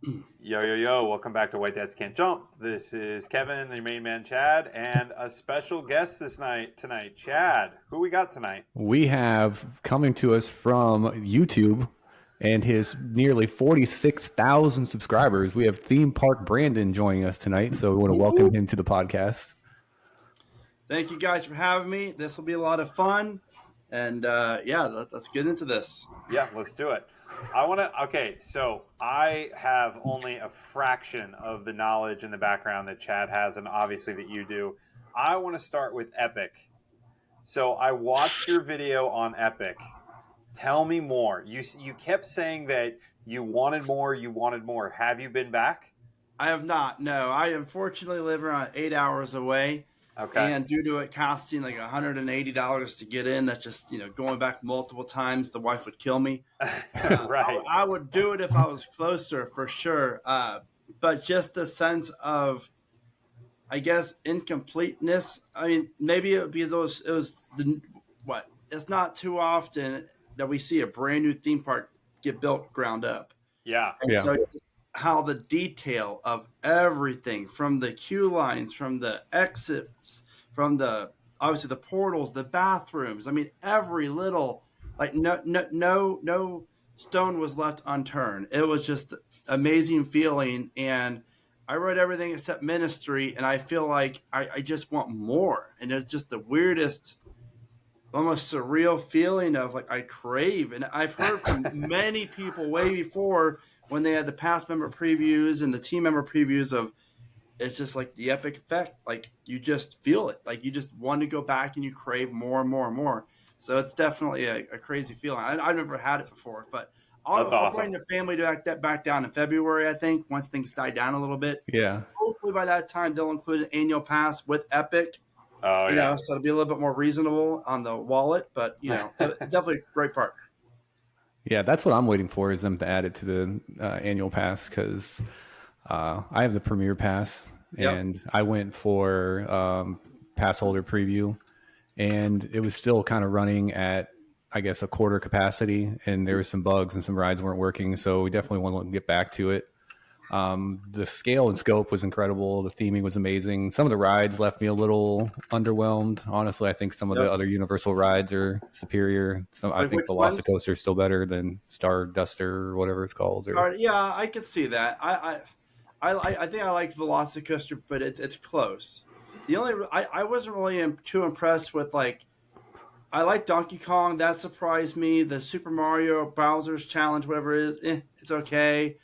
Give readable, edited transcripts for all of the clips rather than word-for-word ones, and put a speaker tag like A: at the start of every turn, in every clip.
A: Yo, yo, yo, welcome back to White Dads Can't Jump. This is Kevin, the main man, Chad, and a special guest tonight. Chad, who we got tonight?
B: We have coming to us from YouTube and his nearly 46,000 subscribers. We have Theme Park Brandon joining us tonight. So we want to welcome him to the podcast.
C: Thank you guys for having me. This will be a lot of fun. And let's get into this.
A: Yeah, let's do it. So I have only a fraction of the knowledge and the background that Chad has, and obviously that you do. I want to start with Epic. So I watched your video on Epic. Tell me more. You kept saying that you wanted more. Have you been back?
C: I have not. No, I unfortunately live around 8 hours away.
A: Okay.
C: And due to it costing like $180 to get in, that's just, going back multiple times, the wife would kill me.
A: Right.
C: I would do it if I was closer for sure. But just the sense of, I guess, incompleteness. I mean, maybe because it's not too often that we see a brand new theme park get built ground up.
A: Yeah.
C: And so how the detail of everything from the queue lines, from the exits, from obviously the portals, the bathrooms. I mean, every little, like no stone was left unturned. It was just amazing feeling. And I read everything except Ministry, and I feel like I just want more. And it's just the weirdest, almost surreal feeling of like I crave. And I've heard from many people way before when they had the past member previews and the team member previews of it's just like the epic effect. Like you just feel it. Like you just want to go back and you crave more and more and more. So it's definitely a crazy feeling. I've never had it before, but I'll bring the family back down in February, I think, once things die down a little bit.
B: Yeah.
C: Hopefully by that time they'll include an annual pass with Epic.
A: Oh, yeah.
C: So it'll be a little bit more reasonable on the wallet, but definitely a great park.
B: Yeah, that's what I'm waiting for is them to add it to the annual pass because I have the Premier Pass and I went for pass holder preview and it was still kind of running at, I guess, a quarter capacity and there was some bugs and some rides weren't working. So we definitely want to get back to it. The scale and scope was incredible. The theming was amazing. Some of the rides left me a little underwhelmed. Honestly, I think some of the other Universal rides are superior. I think Velocicoaster is still better than Star Duster or whatever it's called.
C: Yeah, I could see that. I think I like Velocicoaster, but it's close. I wasn't really too impressed with I like Donkey Kong. That surprised me. The Super Mario Bowser's Challenge, whatever it is, it's okay.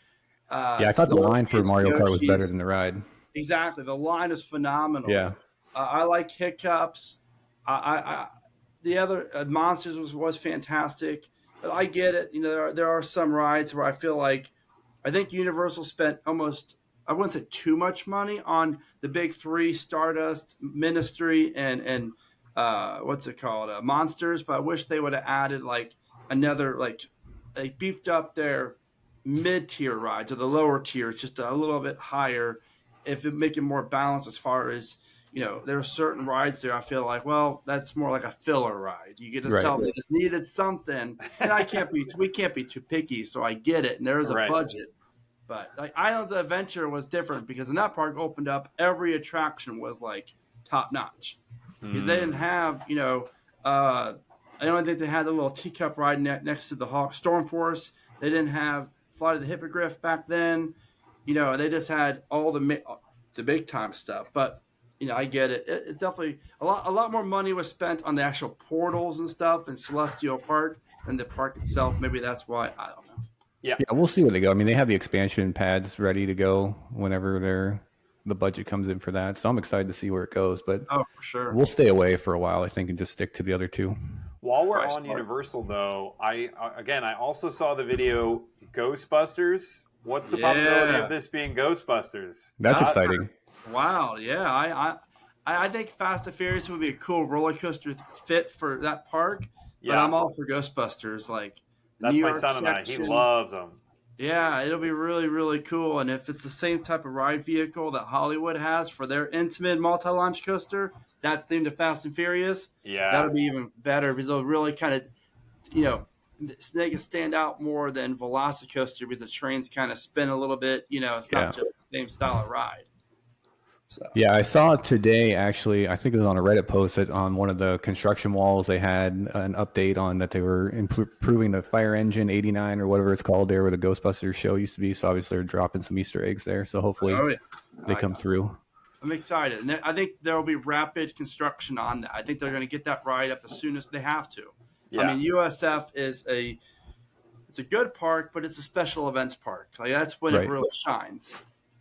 B: I thought the line for Mario Kart was better than the ride.
C: Exactly. The line is phenomenal.
B: Yeah.
C: I like Hiccups. The other Monsters was fantastic. But I get it. There are some rides where I feel like I think Universal spent almost, I wouldn't say too much money on the big three, Stardust, Ministry, and what's it called? Monsters. But I wish they would have added another, they beefed up their mid-tier rides or the lower tiers just a little bit higher if it make it more balanced as far as there are certain rides there I feel like, well, that's more like a filler ride. You can just tell they just needed something, and we can't be too picky, so I get it, and there is a budget. But Islands of Adventure was different because in that park opened up, every attraction was top notch because they didn't have I don't think they had the little teacup ride next to the Hawk Storm Force. They didn't have Flight of the Hippogriff back then. They just had all the big time stuff. But I get it. It's definitely a lot more money was spent on the actual portals and stuff in Celestial Park than the park itself. Maybe that's why. I don't know.
A: Yeah,
B: we'll see where they go. I mean, they have the expansion pads ready to go whenever the budget comes in for that. So I'm excited to see where it goes. But
C: for sure,
B: we'll stay away for a while, I think, and just stick to the other two.
A: While we're on Universal, though, I also saw the video Ghostbusters. What's the probability of this being Ghostbusters?
B: That's exciting.
C: Wow, yeah. I think Fast and Furious would be a cool roller coaster fit for that park. But I'm all for Ghostbusters.
A: That's my son-in-law. He loves them.
C: Yeah, it'll be really, really cool. And if it's the same type of ride vehicle that Hollywood has for their intimate multi-launch coaster, that's themed to Fast and Furious.
A: Yeah,
C: that'll be even better because it'll really kind of, they can stand out more than Velocicoaster because the trains kind of spin a little bit. It's not just the same style of ride. So.
B: Yeah, I saw today, actually, I think it was on a Reddit post that on one of the construction walls, they had an update on that they were improving the fire engine 89 or whatever it's called there where the Ghostbusters show used to be. So obviously they're dropping some Easter eggs there. So hopefully they come through.
C: I'm excited. And I think there will be rapid construction on that. I think they're going to get that ride up as soon as they have to. Yeah. I mean, USF is it's a good park, but it's a special events park. Like that's when it really shines.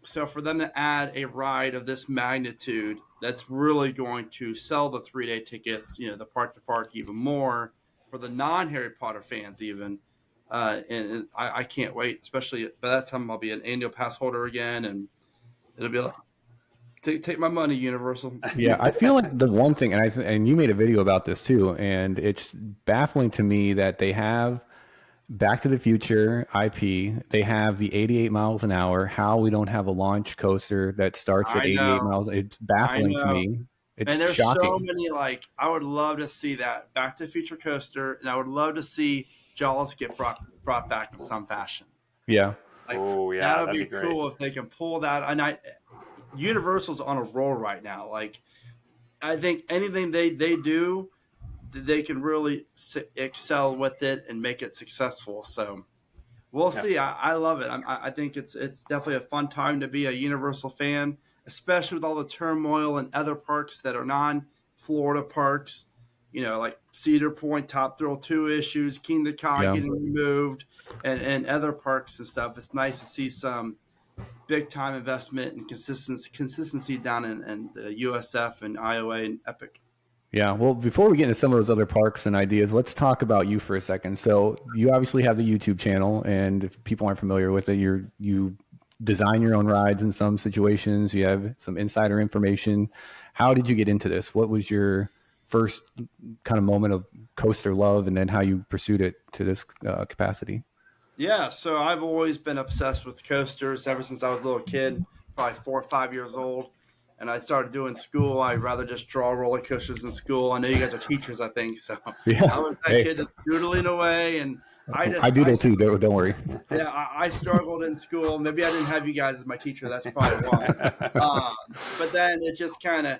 C: So for them to add a ride of this magnitude, that's really going to sell the 3-day tickets, the park to park even more for the non-Harry Potter fans even. And I can't wait, especially by that time I'll be an annual pass holder again. And it'll be like, take my money, Universal.
B: Yeah, I feel like the one thing, and you made a video about this too, and it's baffling to me that they have Back to the Future IP. They have the 88 miles an hour. How we don't have a launch coaster that starts at 88 miles. It's baffling to me. It's
C: and there's
B: shocking.
C: So many, I would love to see that Back to the Future coaster, and I would love to see Jaws get brought back in some fashion.
B: Yeah.
C: That would be cool if they can pull that. And Universal's on a roll right now. I think anything they do, they can really excel with it and make it successful. So we'll see. I love it. I think it's definitely a fun time to be a Universal fan, especially with all the turmoil in other parks that are non-Florida parks, like Cedar Point, Top Thrill 2 issues, Kingda Ka getting removed, and other parks and stuff. It's nice to see some big-time investment and consistency down in the USF and Iowa and Epic.
B: Yeah, well, before we get into some of those other parks and ideas, let's talk about you for a second. So you obviously have the YouTube channel, and if people aren't familiar with it, you design your own rides in some situations. You have some insider information. How did you get into this? What was your first kind of moment of coaster love, and then how you pursued it to this capacity?
C: Yeah, so I've always been obsessed with coasters ever since I was a little kid, probably 4 or 5 years old. And I started doing school. I'd rather just draw roller coasters in school. I know you guys are teachers, I think. So I was that kid just doodling away. And
B: I doodle too, don't worry.
C: Yeah, I struggled in school. Maybe I didn't have you guys as my teacher. That's probably why. But then it just kind of,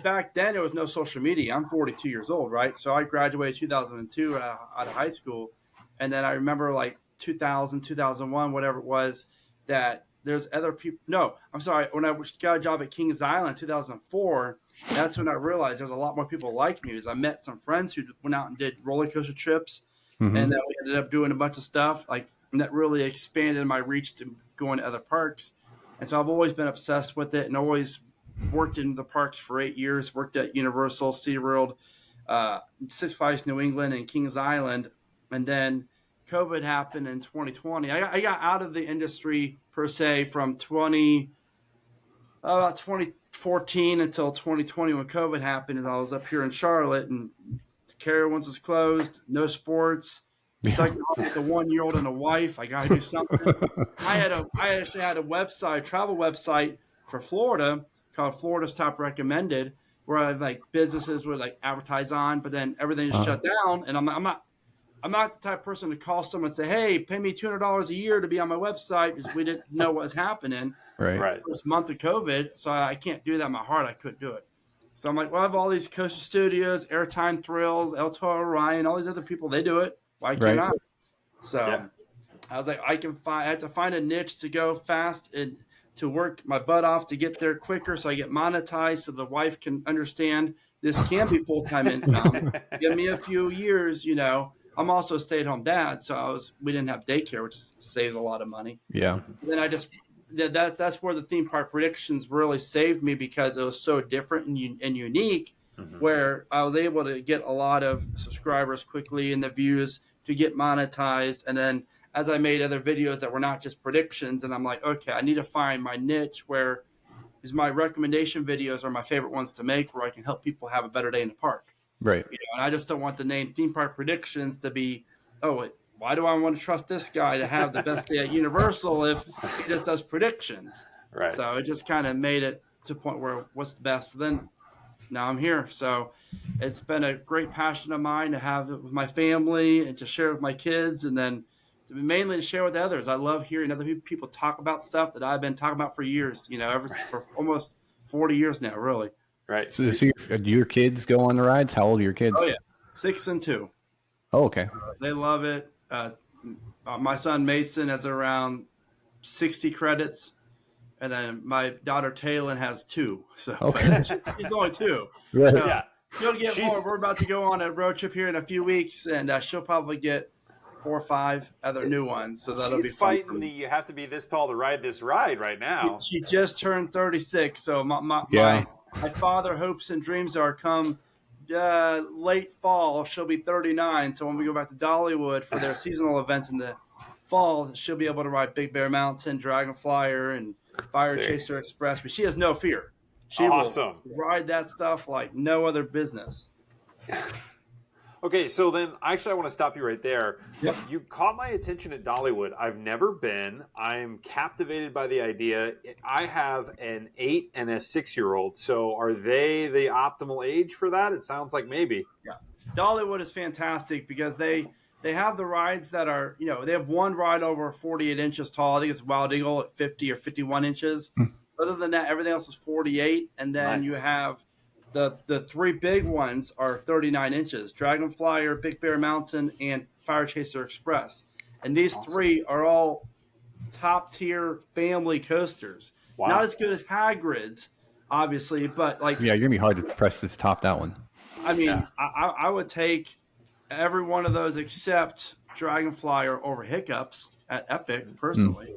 C: back then there was no social media. I'm 42 years old, right? So I graduated 2002 out of high school. And then I remember 2000, 2001, whatever it was, that there's other people. No, I'm sorry. When I got a job at Kings Island in 2004, that's when I realized there's a lot more people like me. Because I met some friends who went out and did roller coaster trips, and then we ended up doing a bunch of stuff. And that really expanded my reach to going to other parks. And so I've always been obsessed with it, and always worked in the parks for 8 years. Worked at Universal, SeaWorld, Six Flags New England, and Kings Island, and then COVID happened in 2020. I got out of the industry per se from 2014 until 2020 when COVID happened. And I was up here in Charlotte, and Carrier Ones was closed, no sports. Stuck with a 1-year-old and a wife. I got to do something. I actually had a website, travel website for Florida called Florida's Top Recommended, where I businesses would advertise on, but then everything's shut down, and I'm not the type of person to call someone and say, hey, pay me $200 a year to be on my website, because we didn't know what was happening.
B: Right.
C: This month of COVID, so I can't do that. In my heart, I couldn't do it. So I'm like, well, I have all these coaster studios, Airtime Thrills, El Toro Orion, all these other people, they do it. Why can't I? So I was like, I have to find a niche to go fast and to work my butt off to get there quicker so I get monetized, so the wife can understand this can be full-time income. Give me a few years, I'm also a stay-at-home dad, so we didn't have daycare, which saves a lot of money.
B: Yeah.
C: And then that's where the theme park predictions really saved me, because it was so different and unique, where I was able to get a lot of subscribers quickly and the views to get monetized. And then as I made other videos that were not just predictions, and I'm like, okay, I need to find my niche where my recommendation videos are my favorite ones to make, where I can help people have a better day in the park.
B: Right.
C: And I just don't want the name Theme Park Predictions to be, why do I want to trust this guy to have the best day at Universal if he just does predictions?
A: Right.
C: So it just kind of made it to a point where what's the best. So then now I'm here. So it's been a great passion of mine to have it with my family and to share with my kids, and then mainly to share with others. I love hearing other people talk about stuff that I've been talking about for years, for almost 40 years now, really.
A: Right.
B: So do your kids go on the rides? How old are your kids?
C: Oh, yeah. 6 and 2.
B: Oh, okay.
C: They love it. My son Mason has around 60 credits, and then my daughter Taylor has 2. So
B: Okay.
C: she's only 2.
B: Right.
C: So
A: Yeah.
C: she'll get more. We're about to go on a road trip here in a few weeks, and she'll probably get 4 or 5 other new ones. So that'll be fun.
A: Fighting the you have to be this tall to ride this ride right now.
C: She just turned 36, so my father hopes and dreams are come late fall, she'll be 39. So when we go back to Dollywood for their seasonal events in the fall, she'll be able to ride Big Bear Mountain, Dragon Flyer, and Fire Chaser Express. But she has no fear. She will ride that stuff like no other business.
A: Okay, so then actually I want to stop you right there.
C: Yep.
A: You caught my attention at Dollywood. I've never been. I'm captivated by the idea. I have an 8 and a 6-year-old. So are they the optimal age for that? It sounds like maybe.
C: Yeah. Dollywood is fantastic because they have the rides that are, they have one ride over 48 inches tall. I think it's Wild Eagle at 50 or 51 inches. Other than that, everything else is 48. And then you have the 3 big ones are 39 inches: Dragon Flyer, Big Bear Mountain, and Fire Chaser Express. And these 3 are all top tier family coasters. Wow. Not as good as Hagrid's, obviously, but like
B: you're gonna be hard to press this top that one.
C: I mean, I would take every one of those except Dragon Flyer over Hiccups at Epic personally.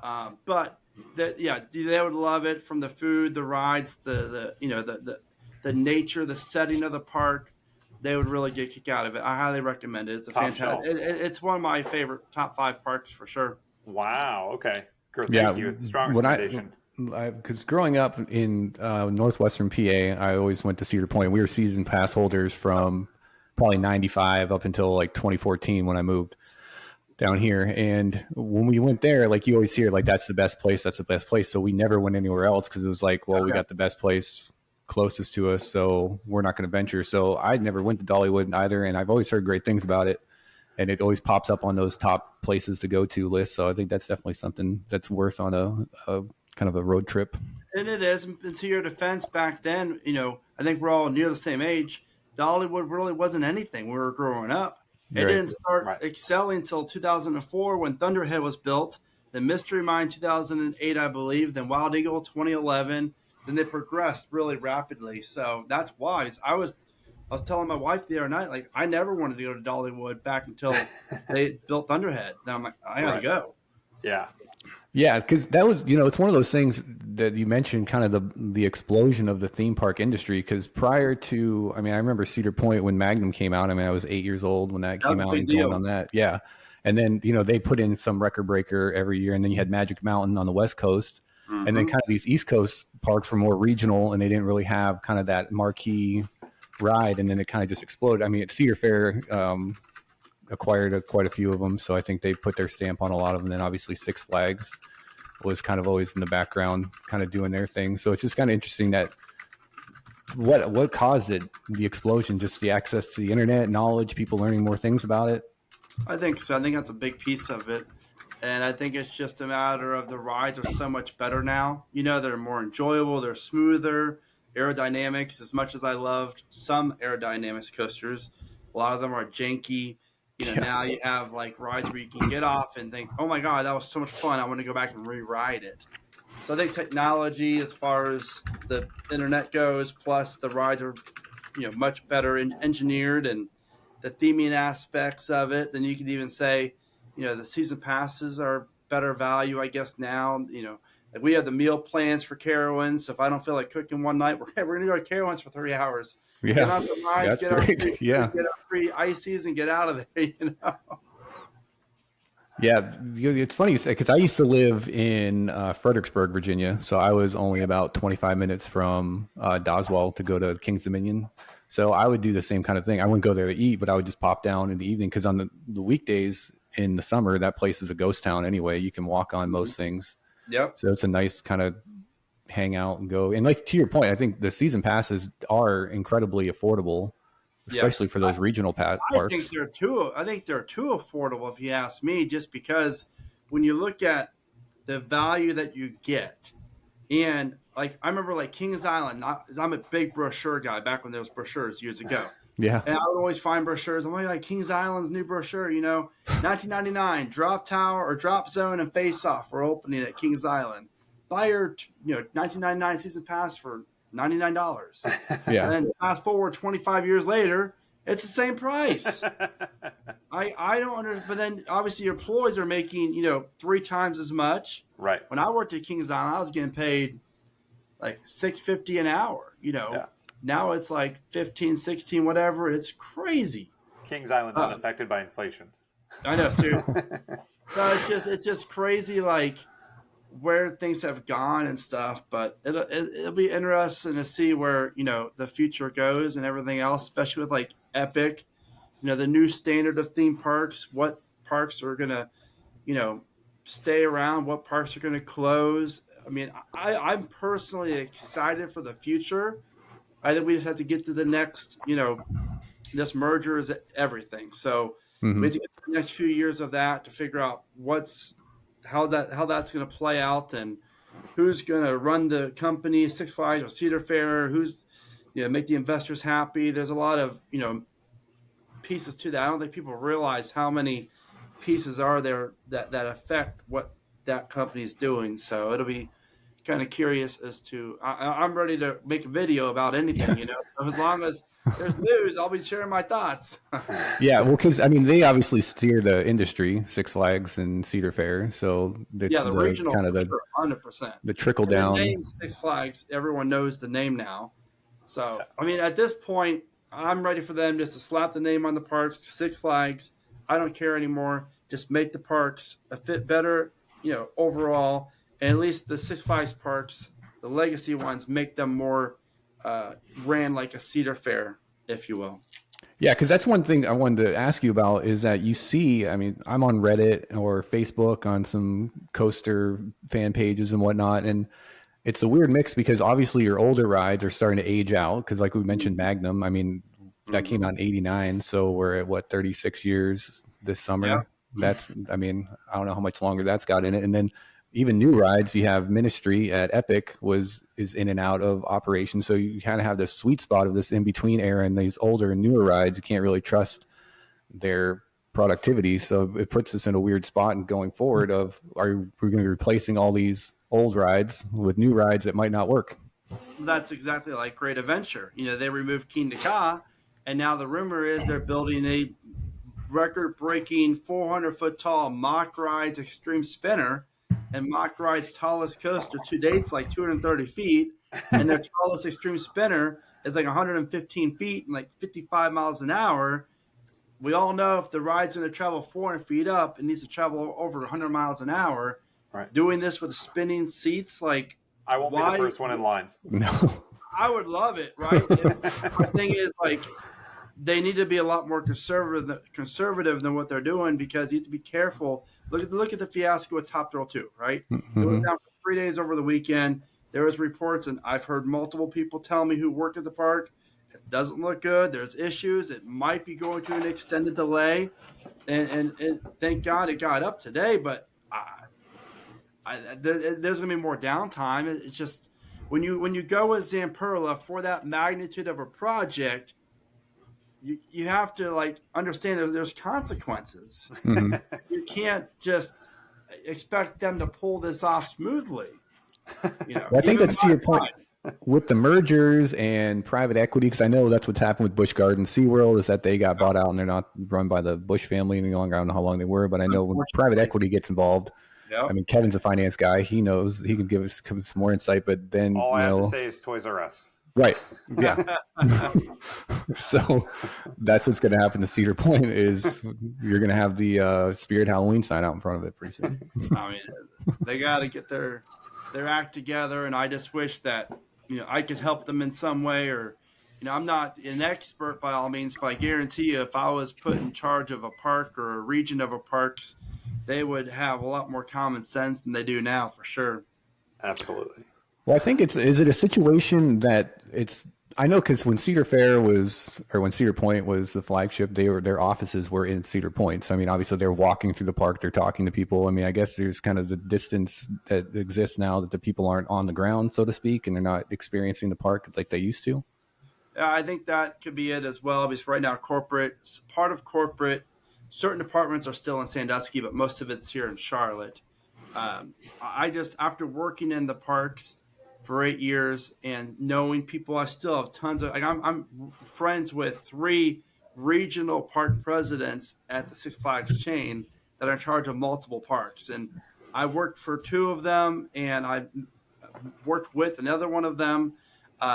C: But they would love it, from the food, the rides, the nature, the setting of the park. They would really get a kick out of it. I highly recommend it. It's a fantastic. It's one of my favorite top 5 parks for sure.
A: Wow. Okay. Thank you. Strong recommendation.
B: Because growing up in northwestern PA, I always went to Cedar Point. We were season pass holders from probably 95 up until like 2014 when I moved down here. And when we went there, like you always hear, like that's the best place. That's the best place. So we never went anywhere else because it was like, well, we got the best place closest to us, so we're not going to venture. So I never went to Dollywood either, and I've always heard great things about it, and it always pops up on those top places to go to list. So I think that's definitely something that's worth on a kind of a road trip.
C: And it is. And to your defense, back then, I think we're all near the same age. Dollywood really wasn't anything when we were growing up. It didn't start excelling until 2004 when Thunderhead was built, then Mystery Mine 2008, I believe, then Wild Eagle 2011. Then they progressed really rapidly. So that's wise. I was telling my wife the other night, like, I never wanted to go to Dollywood back until they built Thunderhead. Now I'm like, I gotta go.
A: Yeah.
B: Yeah, because that was, it's one of those things that you mentioned, kind of the explosion of the theme park industry. Because prior to, I remember Cedar Point when Magnum came out. I was 8 years old when that came out and going on that. Yeah. And then, they put in some record breaker every year. And then you had Magic Mountain on the West Coast. Mm-hmm. And then kind of these East Coast parks were more regional, and they didn't really have kind of that marquee ride. And then it kind of just exploded. Cedar Fair acquired quite a few of them, so I think they put their stamp on a lot of them. And then obviously Six Flags was kind of always in the background, kind of doing their thing. So it's just kind of interesting that what caused it, the explosion, just the access to the internet, knowledge, people learning more things about it.
C: I think so. I think that's a big piece of it. And I think it's just a matter of the rides are so much better now. They're more enjoyable. They're smoother. Aerodynamics, as much as I loved some aerodynamics coasters, a lot of them are janky. Now you have like rides where you can get off and think, oh my God, that was so much fun. I want to go back and re-ride it. So I think technology, as far as the internet goes, plus the rides are, much better engineered, and the theming aspects of it. Then you could even say, the season passes are better value, I guess, now. Like we have the meal plans for Carowinds. So if I don't feel like cooking one night, we're going to go to Carowinds for 3 hours.
B: Yeah,
C: get on some rides,
B: get
C: our free ices and get out of there,
B: Yeah, it's funny you say, because I used to live in Fredericksburg, Virginia. So I was only about 25 minutes from Doswell to go to King's Dominion. So I would do the same kind of thing. I wouldn't go there to eat, but I would just pop down in the evening, because on the weekdays in the summer, that place is a ghost town anyway. You can walk on most things.
C: Yep.
B: So it's a nice kind of hang out and go. And like to your point, I think the season passes are incredibly affordable, especially for those regional parks.
C: I think they're too affordable, if you ask me, just because when you look at the value that you get, and like I remember like Kings Island, I'm a big brochure guy back when there was brochures years ago.
B: Yeah.
C: And I would always find brochures. I'm like Kings Island's new brochure, 1999 drop tower or drop zone and face off for opening at Kings Island. Buy your 1999 season pass for $99.
B: Yeah.
C: And then fast forward 25 years later, it's the same price. I don't understand. But then obviously your employees are making 3 times as much.
A: Right.
C: When I worked at Kings Island, I was getting paid like $6.50 an hour.
A: Yeah.
C: Now it's like 15, 16, whatever. It's crazy.
A: Kings Island unaffected by inflation.
C: I know, seriously. So it's just crazy, like where things have gone and stuff. But it'll be interesting to see where the future goes and everything else, especially with like Epic, the new standard of theme parks. What parks are gonna stay around? What parks are gonna close? I mean, I'm personally excited for the future. I think we just have to get to the next, this merger is everything. So we have to get to the next few years of that to figure out how that's going to play out and who's going to run the company, Six Flags or Cedar Fair, who's, make the investors happy. There's a lot of, pieces to that. I don't think people realize how many pieces are there that affect what that company is doing. So it'll be kind of curious as to I'm ready to make a video about anything, as long as there's news, I'll be sharing my thoughts.
B: Yeah, well, because I mean, they obviously steer the industry, Six Flags and Cedar Fair, so it's
C: the regional kind of 100%.
B: The trickle down.
C: The name Six Flags, everyone knows the name now. So I mean, at this point, I'm ready for them just to slap the name on the parks, Six Flags. I don't care anymore. Just make the parks a fit better, overall. And at least the Six Flags parks, the legacy ones, make them more ran like a Cedar Fair, if you will.
B: Yeah, because that's one thing I wanted to ask you about is that you see, I mean, I'm on Reddit or Facebook on some coaster fan pages and whatnot, and it's a weird mix because obviously your older rides are starting to age out because like we mentioned Magnum, I mean, that came out in 89, so we're at 36 years this summer.
C: Yeah.
B: That's, I mean, I don't know how much longer that's got in it. And then even new rides, you have Ministry at Epic is in and out of operation. So you kind of have this sweet spot of this in-between era and these older and newer rides. You can't really trust their productivity. So it puts us in a weird spot and going forward of, we're going to be replacing all these old rides with new rides that might not work.
C: That's exactly like Great Adventure. They removed Keen to Ka, and now the rumor is they're building a record-breaking 400-foot tall Mock Rides Extreme Spinner. And Mock Ride's tallest coaster to date's like 230 feet, and their tallest extreme spinner is like 115 feet and like 55 miles an hour. We all know if the ride's going to travel 400 feet up, it needs to travel over 100 miles an hour.
A: Right.
C: Doing this with spinning seats, like
A: I won't be the first one in line.
B: No,
C: I would love it, right? The thing is, like, they need to be a lot more conservative than what they're doing because you have to be careful. Look at the fiasco with Top Thrill 2, right? It was down for 3 days over the weekend. There was reports, and I've heard multiple people tell me who work at the park, it doesn't look good. There's issues. It might be going to an extended delay. And thank God it got up today, but there's going to be more downtime. It's just when you go with Zamperla for that magnitude of a project, you have to like understand that there's consequences. You can't just expect them to pull this off smoothly.
B: Well, I think that's to your point with the mergers and private equity, because I know that's what's happened with Busch Gardens SeaWorld is that they got bought out and they're not run by the Busch family any longer. I don't know how long they were, but I know when private equity gets involved, I mean, Kevin's a finance guy. He knows he can give us some more insight, but then
A: all I have to say is Toys R Us.
B: Right. Yeah. So that's what's going to happen to Cedar Point is you're going to have the Spirit Halloween sign out in front of it pretty soon.
C: I mean, they got to get their act together, and I just wish that I could help them in some way. Or I'm not an expert by all means, but I guarantee you, if I was put in charge of a park or a region of a parks, they would have a lot more common sense than they do now, for sure.
A: Absolutely.
B: Well, I think is it a situation that I know because when Cedar Point was the flagship, their offices were in Cedar Point. So I mean, obviously they're walking through the park, they're talking to people. I mean, I guess there's kind of the distance that exists now that the people aren't on the ground, so to speak, and they're not experiencing the park like they used to.
C: I think that could be it as well. Because right now, part of corporate, certain departments are still in Sandusky, but most of it's here in Charlotte. I just, after working in the parks for 8 years and knowing people, I still have tons of, like, I'm friends with 3 regional park presidents at the Six Flags chain that are in charge of multiple parks. And I worked for 2 of them, and I worked with another one of them.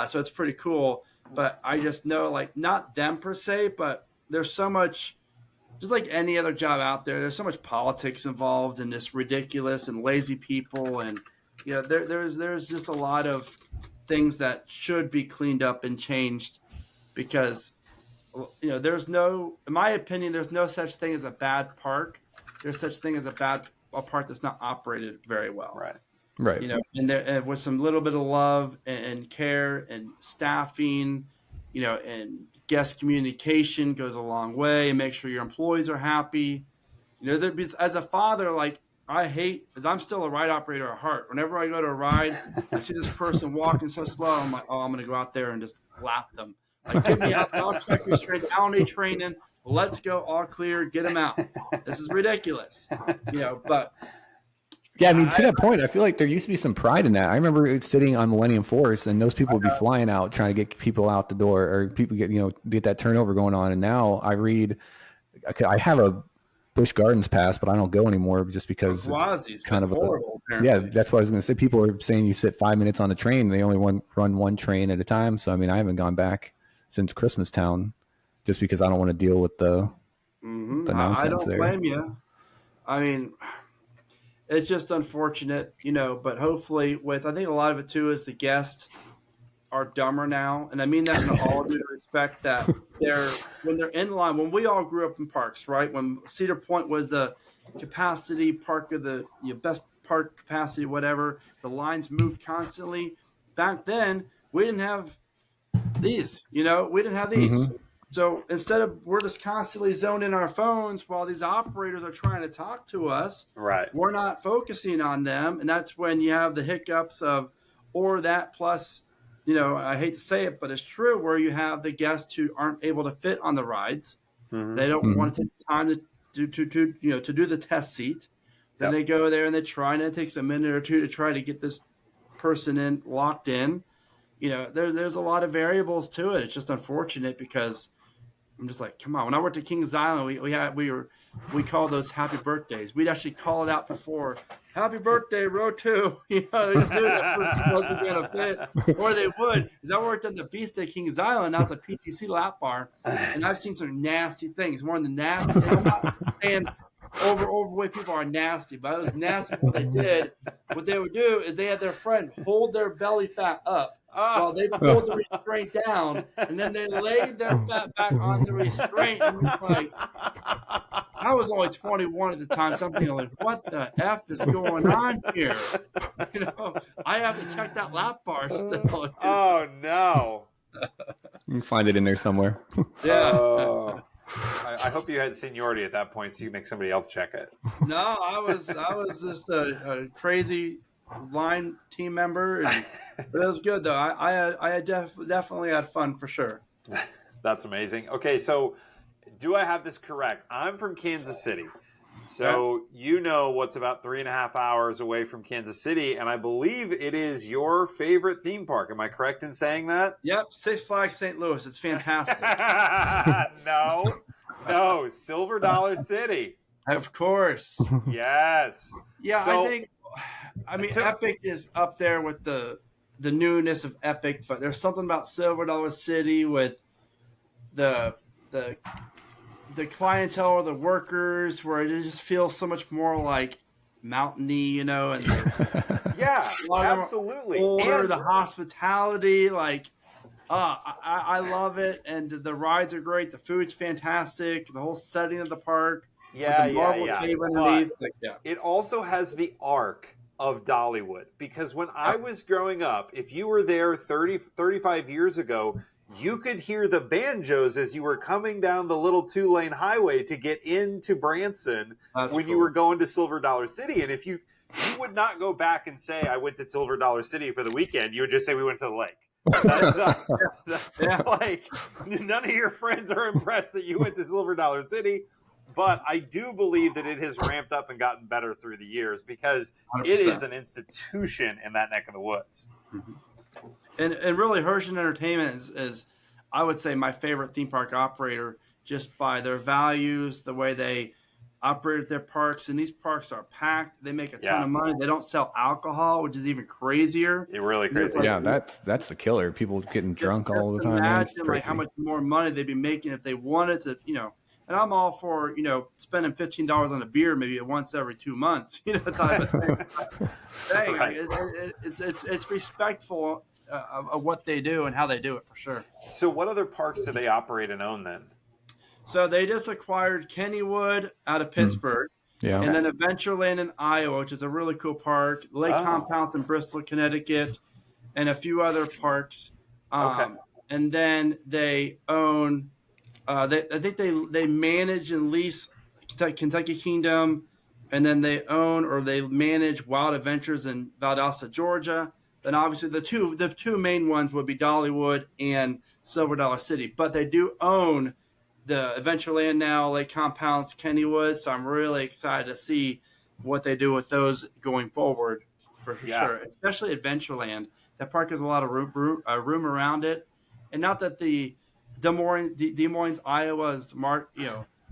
C: So it's pretty cool. But I just know, like, not them per se, but there's so much, just like any other job out there, there's so much politics involved and just ridiculous and lazy people. And, there's just a lot of things that should be cleaned up and changed because, in my opinion, there's no such thing as a bad park. There's such thing as a park that's not operated very well.
A: Right.
B: Right.
C: And with some little bit of love and care and staffing, and guest communication goes a long way, and make sure your employees are happy. As a father, like, I hate, because I'm still a ride operator at heart. Whenever I go to a ride, I see this person walking so slow, I'm like, oh, I'm going to go out there and just lap them. Like, get me out, I'll check your strength, I don't need training. Let's go, all clear, get them out. This is ridiculous, but.
B: Yeah, I mean, to that point, I feel like there used to be some pride in that. I remember sitting on Millennium Force, and those people would be flying out trying to get people out the door, or people get that turnover going on. And now I have a Busch Gardens pass, but I don't go anymore just because it's kind of
C: horrible.
B: Yeah, that's what I was going to say. People are saying you sit 5 minutes on the train, and they only run one train at a time. So I mean, I haven't gone back since Christmas Town, just because I don't want to deal with the nonsense
C: I don't
B: there.
C: blame you. I mean, it's just unfortunate, but hopefully I think a lot of it too is the guests are dumber now. And I mean that in all due respect, that when they're in line, when we all grew up in parks, right? When Cedar Point was the capacity park of the best park capacity, whatever, the lines moved constantly. Back then, we didn't have these, we didn't have these.
B: Mm-hmm.
C: So instead of, we're just constantly zoned in our phones while these operators are trying to talk to us.
A: Right.
C: We're not focusing on them. And that's when you have the hiccups or that plus, I hate to say it, but it's true, where you have the guests who aren't able to fit on the rides. Mm-hmm. They don't want to take the time to do the test seat. Then they go there and they try, and it takes a minute or two to try to get this person locked in. There's a lot of variables to it. It's just unfortunate because I'm just like, come on. When I worked at Kings Island, we call those happy birthdays. We'd actually call it out before, happy birthday, row 2. They just knew that person wasn't going to fit, or they would. Because I worked at the Beast at Kings Island. That was a PTC lap bar, and I've seen some nasty things. More than nasty. I'm not saying overweight people are nasty, but it was nasty what they did. What they would do is they had their friend hold their belly fat up while they pulled the restraint down, and then they laid their fat back on the restraint. And it's like, I was only 21 at the time, so I'm thinking, like, what the F is going on here? I have to check that lap bar still.
A: Oh, no.
B: You can find it in there somewhere.
C: Yeah.
A: I hope you had seniority at that point, so you make somebody else check it.
C: No, I was just a crazy line team member, but it was good though. I definitely had fun for sure.
A: That's amazing. Okay, so do I have this correct? I'm from Kansas City, so what's about 3.5 hours away from Kansas City, and I believe it is your favorite theme park. Am I correct in saying that?
C: Yep, Six Flags St. Louis. It's fantastic.
A: No, Silver Dollar City.
C: Of course.
A: Yes.
C: Yeah, so, I mean, Epic is up there with the newness of Epic, but there's something about Silver Dollar City with the clientele or the workers where it just feels so much more like mountainy, and
A: yeah, absolutely.
C: Older, the hospitality, like, I love it, and the rides are great. The food's fantastic. The whole setting of the park.
A: Yeah,
C: the marble cave underneath.
A: It also has the Arc, of Dollywood, because when I was growing up, if you were there 35 years ago, you could hear the banjos as you were coming down the little 2-lane highway to get into Branson.
C: That's
A: when
C: cool.
A: you were going to Silver Dollar City. And if you would not go back and say, I went to Silver Dollar City for the weekend, you would just say we went to the lake. Like, none of your friends are impressed that you went to Silver Dollar City. But I do believe that it has ramped up and gotten better through the years, because 100%. It is an institution in that neck of the woods.
C: Mm-hmm. And really, Hershey Entertainment is, I would say, my favorite theme park operator, just by their values, the way they operate their parks. And these parks are packed. They make a ton of money. They don't sell alcohol, which is even crazier.
A: It's really crazy.
B: Yeah, that's the killer. People getting drunk all the time.
C: Imagine like how much more money they'd be making if they wanted to, And I'm all for, spending $15 on a beer maybe once every 2 months, type of thing. Dang,
A: Right.
C: It's respectful of what they do and how they do it, for sure.
A: So what other parks do they operate and own then?
C: So they just acquired Kennywood out of Pittsburgh.
B: Yeah.
C: And then Adventureland in Iowa, which is a really cool park. Lake Compounds in Bristol, Connecticut, and a few other parks. And then they own... I think they manage and lease Kentucky Kingdom, and then they own or they manage Wild Adventures in Valdosta, Georgia. Then obviously the two main ones would be Dollywood and Silver Dollar City, but they do own the Adventureland now, Lake Compounds, Kennywood. So I'm really excited to see what they do with those going forward, for sure. Especially Adventureland. That park has a lot of room around it, and not that the Des Moines, Iowa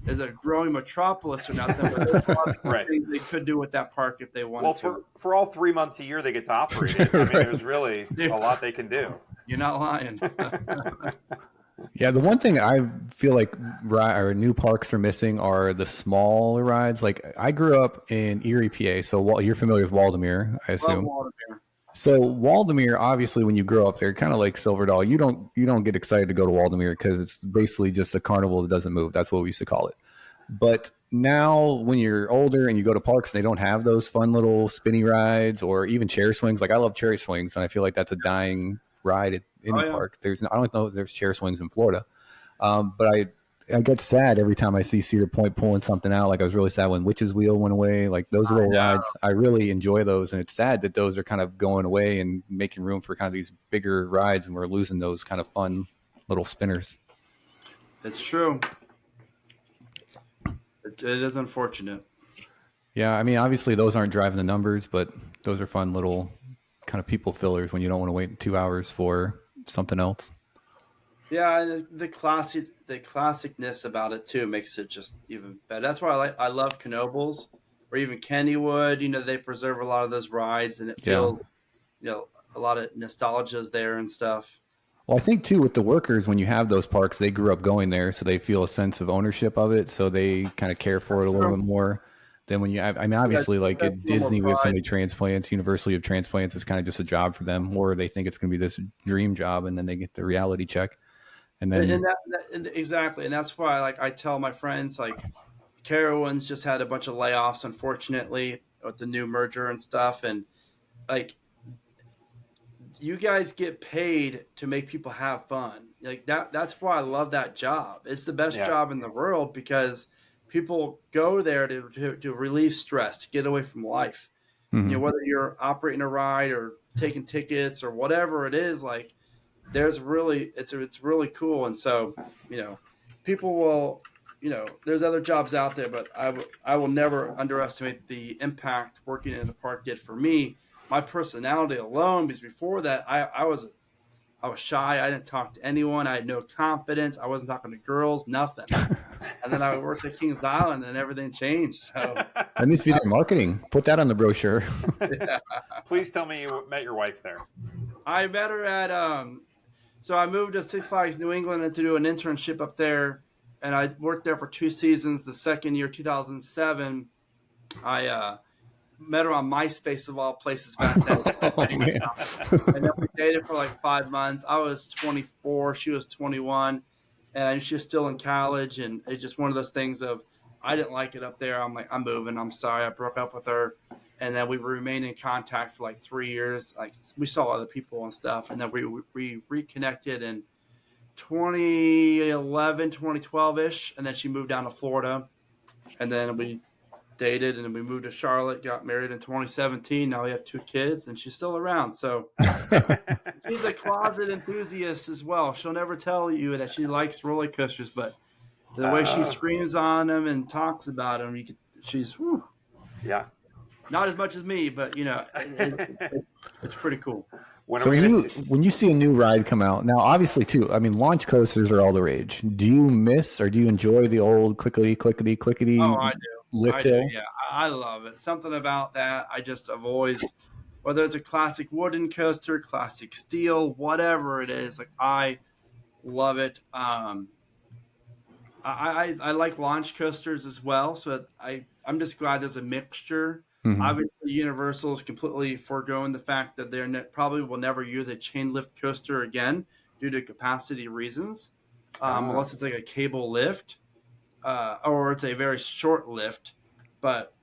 C: is a growing metropolis or nothing, but there's a lot of things they could do with that park if they wanted to.
A: Well, for all 3 months a year they get to operate it, I mean, there's really a lot they can do.
C: You're not lying.
B: Yeah, the one thing I feel like new parks are missing are the smaller rides. Like, I grew up in Erie, PA, so you're familiar with Waldameer, I assume.
C: Waldameer.
B: So Waldameer, obviously, when you grow up there, kind of like Silver Dollar, you don't get excited to go to Waldameer because it's basically just a carnival that doesn't move. That's what we used to call it. But now, when you're older and you go to parks and they don't have those fun little spinny rides or even chair swings, like I love chair swings, and I feel like that's a dying ride at any park. I don't know if there's chair swings in Florida, but I get sad every time I see Cedar Point pulling something out. Like, I was really sad when Witch's Wheel went away. Like, those little rides, I really enjoy those. And it's sad that those are kind of going away and making room for kind of these bigger rides, and we're losing those kind of fun little spinners.
C: It's true. It is unfortunate.
B: Yeah, I mean, obviously those aren't driving the numbers, but those are fun little kind of people fillers when you don't want to wait 2 hours for something else.
C: Yeah, and the classicness about it too makes it just even better. That's why I love Knoebels or even Kennywood. They preserve a lot of those rides, and it feels a lot of nostalgia is there and stuff.
B: Well, I think too with the workers, when you have those parks, they grew up going there, so they feel a sense of ownership of it, so they kind of care for it a little bit more than when you have. I mean, obviously, like at Disney, we have so many transplants. Universal, you have transplants. It's kind of just a job for them, or they think it's going to be this dream job, and then they get the reality check. And then
C: exactly, and that's why I tell my friends, Carowinds just had a bunch of layoffs, unfortunately, with the new merger and stuff, and you guys get paid to make people have fun. That's why I love that job. It's the best job in the world, because people go there to relieve stress, to get away from life. Mm-hmm. Whether you're operating a ride or taking tickets or whatever it is, it's really cool. And so, people will, there's other jobs out there, but I will never underestimate the impact working in the park did for me. My personality alone, because before that, I was shy. I didn't talk to anyone. I had no confidence. I wasn't talking to girls, nothing. And then I worked at Kings Island, and everything changed. So
B: that needs to be their marketing. Put that on the brochure.
C: Yeah.
A: Please tell me you met your wife there.
C: I met her at so I moved to Six Flags New England to do an internship up there, and I worked there for 2 seasons. The second year, 2007, I met her on MySpace, of all places, back then. And then we dated for 5 months. I was 24, she was 21, and she was still in college. And it's just one of those things of, I didn't like it up there. I'm like, I'm moving. I'm sorry. I broke up with her. and then we remained in contact for like 3 years. Like we saw other people and stuff, and then we reconnected in 2011, 2012 ish, and then she moved down to Florida, and then we dated, and then we moved to Charlotte, got married in 2017. Now we have 2 kids, and she's still around. So she's a closet enthusiast as well. She'll never tell you that she likes roller coasters, but the way she screams on them and talks about them, she's whew,
A: Yeah.
C: not as much as me, but it's pretty cool.
B: When you see a new ride come out, now obviously too, I mean, launch coasters are all the rage. Do you miss or do you enjoy the old clickety
C: Oh, I do.
B: lift hill?
C: Yeah, I love it. Something about that. I've always, whether it's a classic wooden coaster, classic steel, whatever it is, like I love it. I like launch coasters as well, so I'm just glad there's a mixture.
B: Mm-hmm.
C: Obviously, Universal is completely foregoing the fact that they probably will never use a chain lift coaster again due to capacity reasons, unless it's like a cable lift or it's a very short lift. But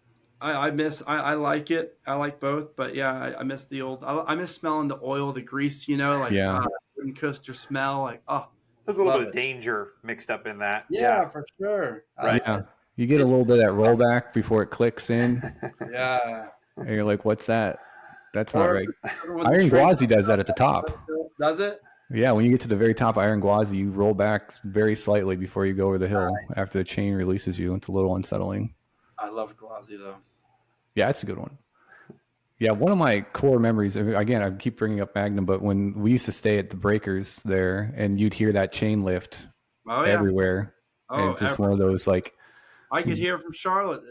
C: I like it. I like both. But yeah, I miss the old. I miss smelling the oil, the grease. Wooden coaster smell. Like
A: there's a little bit of danger mixed up in that.
C: Yeah, for sure.
A: Right.
B: Yeah. You get a little bit of that rollback before it clicks in.
C: Yeah.
B: And you're like, what's that? That's not right. Iron Gwazi does that at the top.
C: Does it?
B: Yeah, when you get to the very top of Iron Gwazi, you roll back very slightly before you go over the hill after the chain releases you. It's a little unsettling.
C: I love Gwazi, though.
B: Yeah, it's a good one. Yeah, one of my core memories, again, I keep bringing up Magnum, but when we used to stay at the breakers there and you'd hear that chain lift everywhere. And it's just one of those like...
C: I could hear from Charlotte.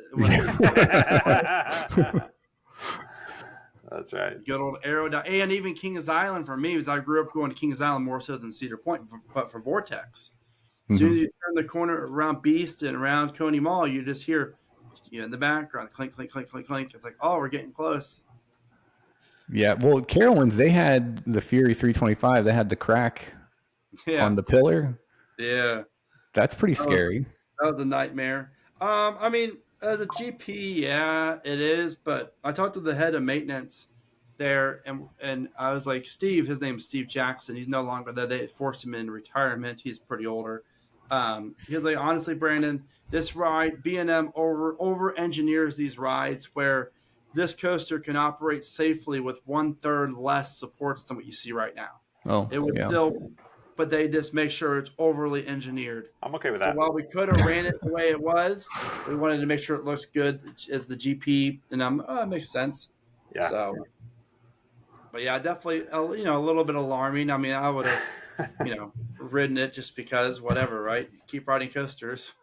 A: That's right.
C: Good old Aerodyne. And even Kings Island for me, because I grew up going to Kings Island more so than Cedar Point, but for Vortex. As soon as you turn the corner around Beast and around Coney Mall, you just hear, in the background, clink, clink, clink, clink, clink. It's like, oh, we're getting close.
B: Yeah, well, Carowinds, they had the Fury 325. They had the crack on the pillar.
C: Yeah.
B: That's pretty scary.
C: That was a nightmare. I mean, as a GP, yeah, it is. But I talked to the head of maintenance there, and I was like, Steve, his name is Steve Jackson. He's no longer there. They forced him into retirement. He's pretty older. He was like, honestly, Brandon, this ride, B&M over engineers these rides where this coaster can operate safely with 1/3 less supports than what you see right now.
B: Oh,
C: it would still, but they just make sure it's overly engineered.
A: I'm okay with that.
C: So while we could have ran it the way it was, we wanted to make sure it looks good as the GP, and it makes sense.
A: Yeah.
C: So, but yeah, definitely, a little bit alarming. I mean, I would have, ridden it just because, whatever, right? Keep riding coasters.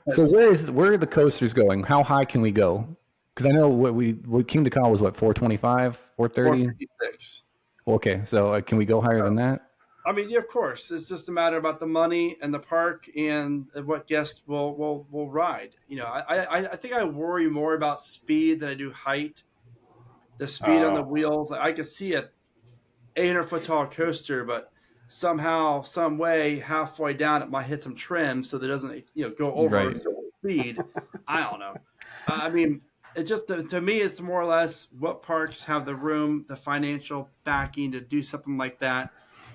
B: So where are the coasters going? How high can we go? Because I know what King Dakar was 425, 430?
C: 456.
B: Okay, so can we go higher than that?
C: I mean, yeah, of course. It's just a matter about the money and the park and what guests will ride. I think I worry more about speed than I do height. The speed on the wheels. I could see a 800-foot tall coaster, but somehow, some way, halfway down, it might hit some trim so that it doesn't go over speed. I don't know. I mean, it just to me, it's more or less what parks have the room, the financial backing to do something like that.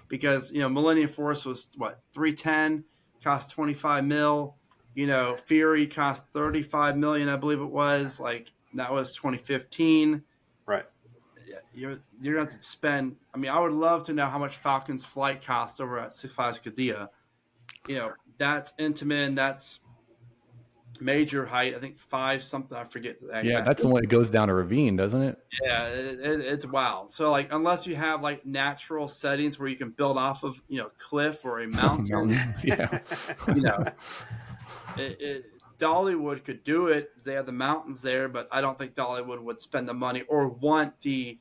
C: Because Millennium Force was $310, cost $25 million. Fury cost $35 million, I believe it was. Like that was 2015.
A: Right.
C: You're gonna have to spend. I mean, I would love to know how much Falcon's flight costs over at Six Flags Qiddiya. That's Intamin. That's major height. I think 5 something. I forget the exact.
B: Yeah, that's the one that goes down a ravine, doesn't it?
C: Yeah, it's wild. So unless you have natural settings where you can build off of cliff or a mountain,
B: yeah,
C: Dollywood could do it. They have the mountains there, but I don't think Dollywood would spend the money or want the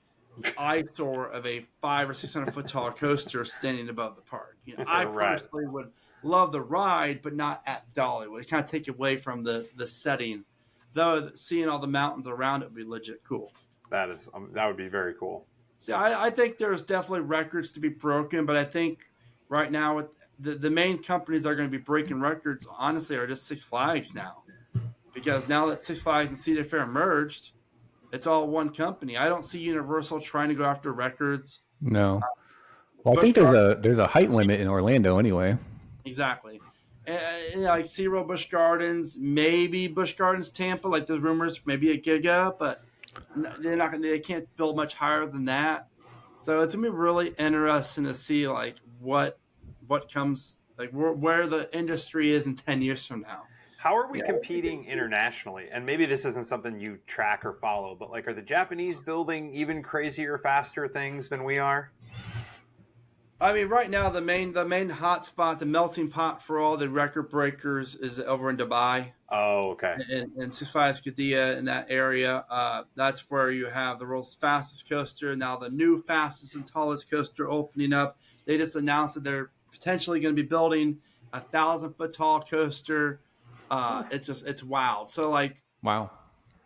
C: eyesore of a 500 or 600 foot tall coaster standing above the park. I personally would love the ride, but not at Dollywood. It kind of take away from the setting. Though seeing all the mountains around it would be legit cool.
A: That would be very cool.
C: See, I think there's definitely records to be broken, but I think right now with the main companies that are going to be breaking records, honestly, are just Six Flags now. because now that Six Flags and Cedar Fair merged, it's all one company. I don't see Universal trying to go after records.
B: No. Well, I
C: Busch
B: think there's a height limit in Orlando anyway.
C: Exactly. Like SeaWorld, Busch Gardens, maybe Busch Gardens Tampa, like there's rumors, maybe a Giga, but they can't build much higher than that. So it's gonna be really interesting to see like what comes, like where the industry is in 10 years from now.
A: How are we competing internationally? And maybe this isn't something you track or follow, but like, are the Japanese building even crazier, faster things than we are?
C: I mean, right now the main hot spot, the melting pot for all the record breakers, is over in Dubai.
A: Oh, okay.
C: And Six Flags Qiddiya in that area. That's where you have the world's fastest coaster. Now the new fastest and tallest coaster opening up. They just announced that they're potentially going to be building 1,000-foot tall coaster. It's wild. So like,
B: wow.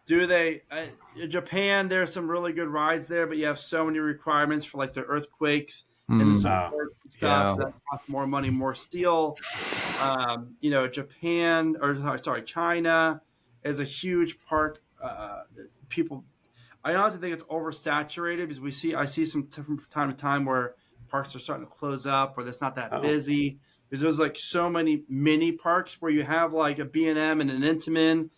C: Do they? Japan, there's some really good rides there, but you have so many requirements for like the earthquakes and the support and stuff. So that costs more money, more steel. Japan, or sorry, China is a huge park. I honestly think it's oversaturated because I see some from time to time where parks are starting to close up, or it's not that busy. Because there's like so many mini parks where you have like a B&M and an Intamin,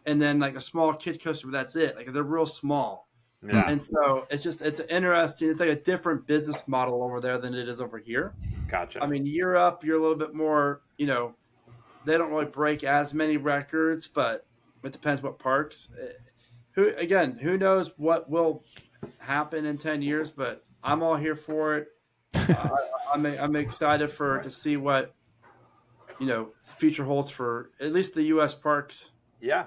C: and then like a small kid coaster, but that's it. Like they're real small.
A: Yeah.
C: And so it's interesting. It's like a different business model over there than it is over here.
A: Gotcha.
C: I mean, Europe, you're a little bit more, they don't really break as many records, but it depends what parks. Who knows what will happen in 10 years, but I'm all here for it. I'm excited to see what, the future holds for at least the U.S. parks.
A: Yeah,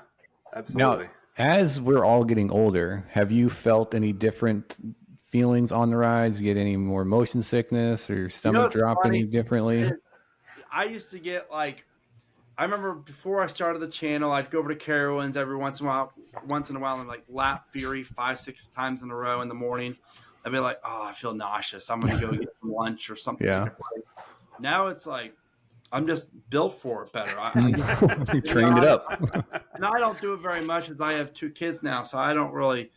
A: absolutely.
B: Now, as we're all getting older, have you felt any different feelings on the rides? You get any more motion sickness or your stomach drop any differently?
C: I used to get I remember before I started the channel, I'd go over to Carowinds every once in a while and like lap Fury 5-6 times in a row in the morning. I'd be like, oh, I feel nauseous. I'm going to go get some lunch or something.
B: Yeah.
C: Now it's like, I'm just built for it better.
B: You trained it up.
C: And I don't do it very much because I have 2 kids now, so I don't really,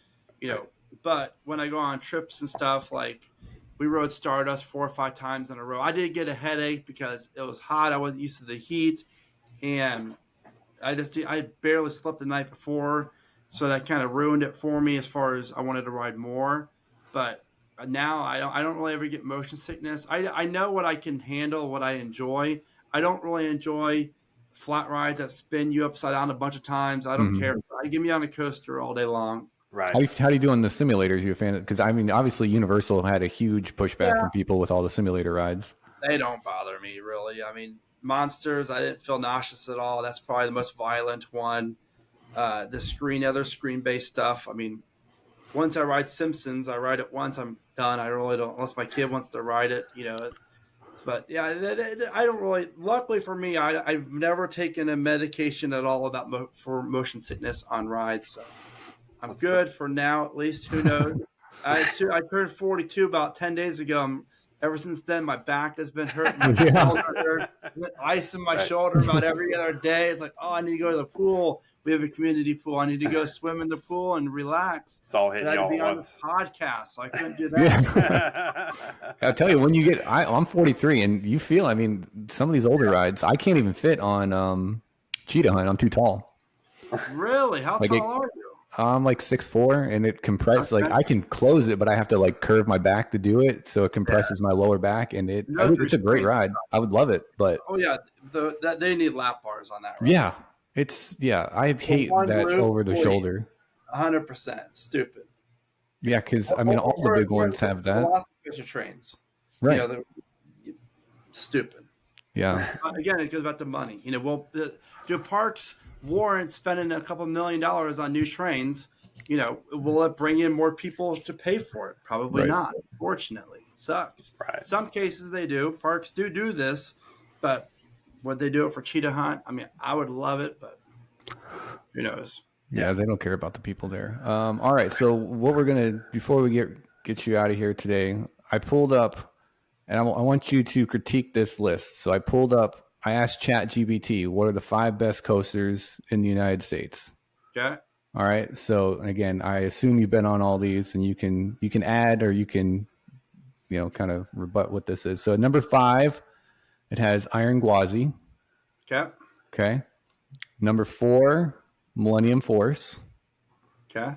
C: but when I go on trips and stuff, like we rode Stardust 4 or 5 times in a row. I did get a headache because it was hot. I wasn't used to the heat, and I barely slept the night before, so that kind of ruined it for me as far as I wanted to ride more. But now I don't really ever get motion sickness. I know what I can handle, what I enjoy. I don't really enjoy flat rides that spin you upside down a bunch of times. I don't care. Give me on a coaster all day long.
A: Right.
B: How do you do on the simulators? You a fan? Because I mean, obviously Universal had a huge pushback from people with all the simulator rides.
C: They don't bother me really. I mean, Monsters, I didn't feel nauseous at all. That's probably the most violent one. The other screen-based stuff. I mean, once I ride Simpsons, I ride it once, I'm done. I really don't, unless my kid wants to ride it, But yeah, I don't really. Luckily for me, I've never taken a medication at all for motion sickness on rides. So I'm good for now, at least. Who knows? I turned 42 about 10 days ago. Ever since then, my back has been hurting. My shoulder hurt. Ice in my shoulder about every other day. It's like, oh, I need to go to the pool. We have a community pool. I need to go swim in the pool and relax.
A: It's all hitting you all
C: be
A: at
C: on
A: once.
C: the podcast, so I couldn't do that.
B: I'll tell you, when you get, I'm 43, and you feel, I mean, some of these older rides, I can't even fit on Cheetah Hunt. I'm too tall.
C: Really? How tall are you?
B: I'm like 6'4", and it compresses. Like I can close it, but I have to like curve my back to do it, so it compresses my lower back, and it's a great ride. I would love it, but
C: they need lap bars on that ride.
B: Yeah, I hate that over the shoulder.
C: 100% stupid.
B: Yeah, because I mean, all the big ones have that.
C: Velocity trains,
B: right?
C: Stupid.
B: Yeah.
C: Again, it goes back to money. Do parks warrant spending a couple $1 million on new trains? Will it bring in more people to pay for it? Probably not. Unfortunately, it sucks.
A: Right.
C: Some cases they do. Parks do this, but would they do it for Cheetah Hunt? I mean, I would love it, but who knows?
B: Yeah, they don't care about the people there. All right, so what we're gonna, before we get you out of here today, I pulled up, and I want you to critique this list. So I pulled up I asked ChatGPT, what are the 5 best coasters in the United States?
C: Okay.
B: All right. So again, I assume you've been on all these, and you can add, or you can, kind of rebut what this is. So at number 5, it has Iron Gwazi.
C: Okay.
B: Okay. Number 4, Millennium Force.
C: Okay.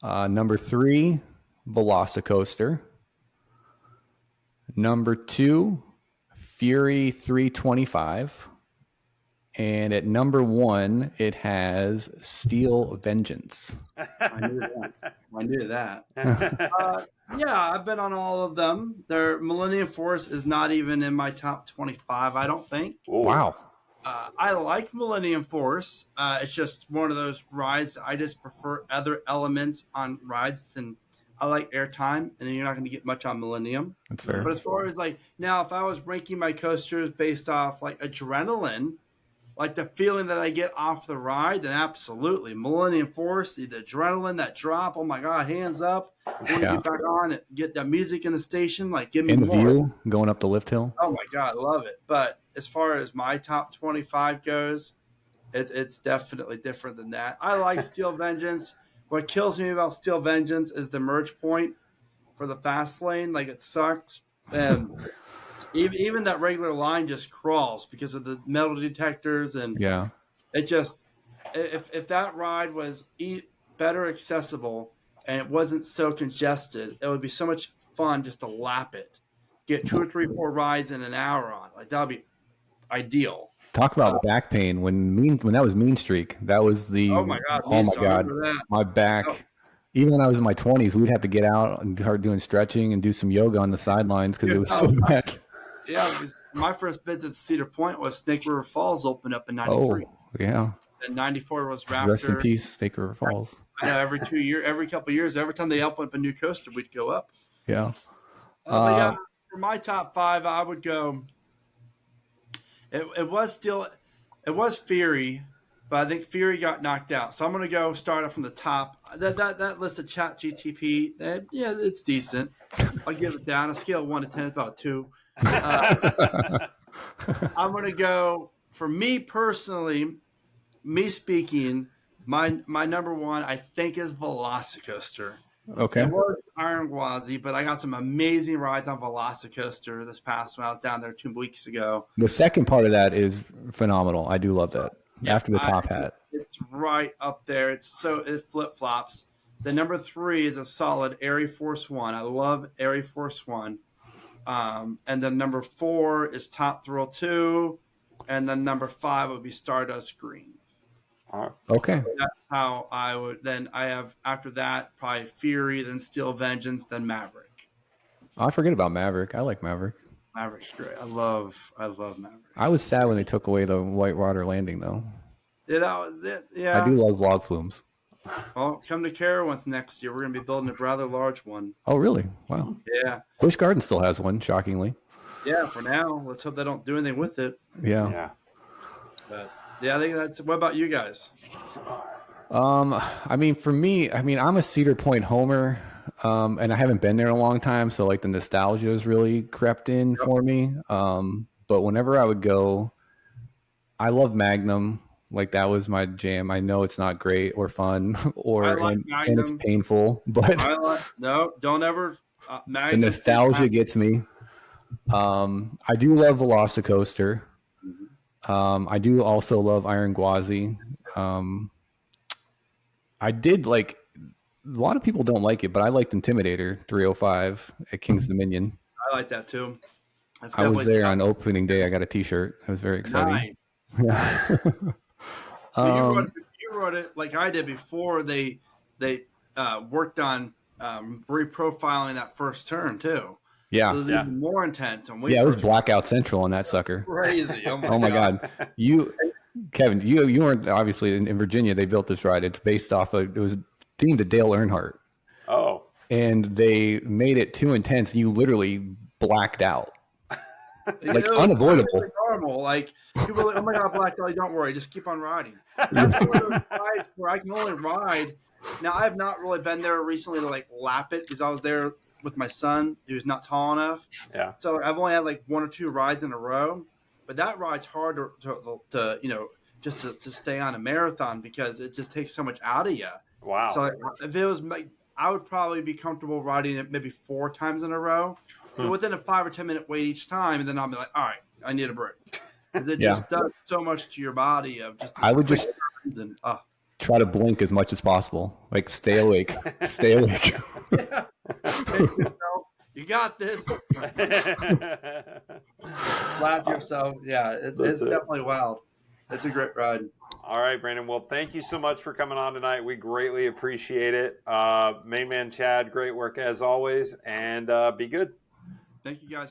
B: Number 3, Velocicoaster. Number 2, Fury 325. And at number 1, it has Steel Vengeance.
C: I knew that. Yeah, I've been on all of them. Their Millennium Force is not even in my top 25, I don't think.
A: Ooh.
B: Wow.
C: I like Millennium Force. It's just one of those rides that I just prefer other elements on rides than I like airtime, and you're not going to get much on Millennium.
B: That's fair.
C: But as far as now, if I was ranking my coasters based off adrenaline, like the feeling that I get off the ride, then absolutely. Millennium Force, the adrenaline, that drop, oh my God, hands up. I want to get back on and get the music in the station, give me
B: in the
C: more.
B: view, going up the lift hill.
C: Oh my God, love it. But as far as my top 25 goes, it's definitely different than that. I like Steel Vengeance. What kills me about Steel Vengeance is the merge point for the fast lane. It sucks. And even that regular line just crawls because of the metal detectors, and it just if that ride was better accessible and it wasn't so congested, it would be so much fun just to lap it, get 2 or 3, 4 rides in an hour on. That would be ideal.
B: Talk about back pain when that was Mean Streak. That was the
C: oh my God,
B: my back. Oh. Even when I was in my 20s, we'd have to get out and start doing stretching and do some yoga on the sidelines because it was so bad.
C: Yeah, my first visit to Cedar Point was Snake River Falls opened up in 93.
B: Oh, yeah.
C: And 94 was Raptor.
B: Rest in peace, Snake River Falls.
C: I know every couple of years, every time they open up a new coaster, we'd go up.
B: Yeah.
C: But yeah, for my top 5, I would go. It was Fury, but I think Fury got knocked out. So I'm going to go start it from the top. That list of ChatGPT, it's decent. I'll give it down. A scale of 1 to 10, it's about a 2. I'm going to go, for me personally, me speaking, my number 1, I think, is Velocicoaster.
B: Okay.
C: It was Iron Gwazi, but I got some amazing rides on Velocicoaster this past when I was down there 2 weeks ago.
B: The second part of that is phenomenal. I do love that. Yeah, after the top hat. It's
C: right up there. It flip-flops. The number 3 is a solid Air Force One. I love Air Force One. And then number 4 is Top Thrill 2. And then number 5 would be Stardust Green.
B: Okay.
C: So that's how I would. Then I have, after that, probably Fury, then Steel Vengeance, then Maverick.
B: I forget about Maverick. I like Maverick.
C: Maverick's great. I love Maverick.
B: I was sad when they took away the whitewater landing, though.
C: Yeah, that was it. Yeah.
B: I do love log flumes.
C: Well, come to Carowinds next year. We're going to be building a rather large one.
B: Oh, really? Wow.
C: Yeah.
B: Busch Gardens still has one, shockingly.
C: Yeah, for now. Let's hope they don't do anything with it.
B: Yeah.
C: But yeah, I think that's. What about you guys?
B: I mean, for me, I'm a Cedar Point homer, and I haven't been there in a long time, so the nostalgia has really crept in for me. But whenever I would go, I love Magnum. That was my jam. I know it's not great or fun, and it's painful, but
C: don't ever.
B: The nostalgia gets me. I do love Velocicoaster. I do also love Iron Gwazi. I did a lot of people don't like it, but I liked Intimidator 305 at King's Dominion.
C: I like that too.
B: I was there on opening day. I got a T-shirt. It was very exciting.
C: Nice. You wrote it like I did before they worked on reprofiling that first turn too.
B: Yeah,
C: so it was even more intense.
B: It was Blackout Central on that sucker.
C: Crazy! Oh
B: my God. Kevin, you weren't obviously in Virginia. They built this ride. It's based off of, it was themed to Dale Earnhardt.
A: Oh,
B: and they made it too intense. You literally blacked out. Unavoidable.
C: Really normal. People are like, oh my God, blacked out. Don't worry, just keep on riding. That's one of those rides where I can only ride. Now I have not really been there recently to lap it because I was there with my son who's not tall enough.
A: Yeah.
C: So I've only had 1 or 2 rides in a row. But that ride's hard to just to stay on a marathon because it just takes so much out of you.
A: Wow.
C: So if it was, I would probably be comfortable riding it maybe 4 times in a row, but within a 5 or 10 minute wait each time, and then I'll be like, all right, I need a break. It just does so much to your body of just.
B: I would just try to blink as much as possible. Like stay awake, stay awake.
C: Yeah. You got this. Slap yourself. Yeah, it's definitely wild. It's a great ride.
A: All right, Brandon. Well, thank you so much for coming on tonight. We greatly appreciate it. Main man Chad, great work as always, and be good.
C: Thank you guys.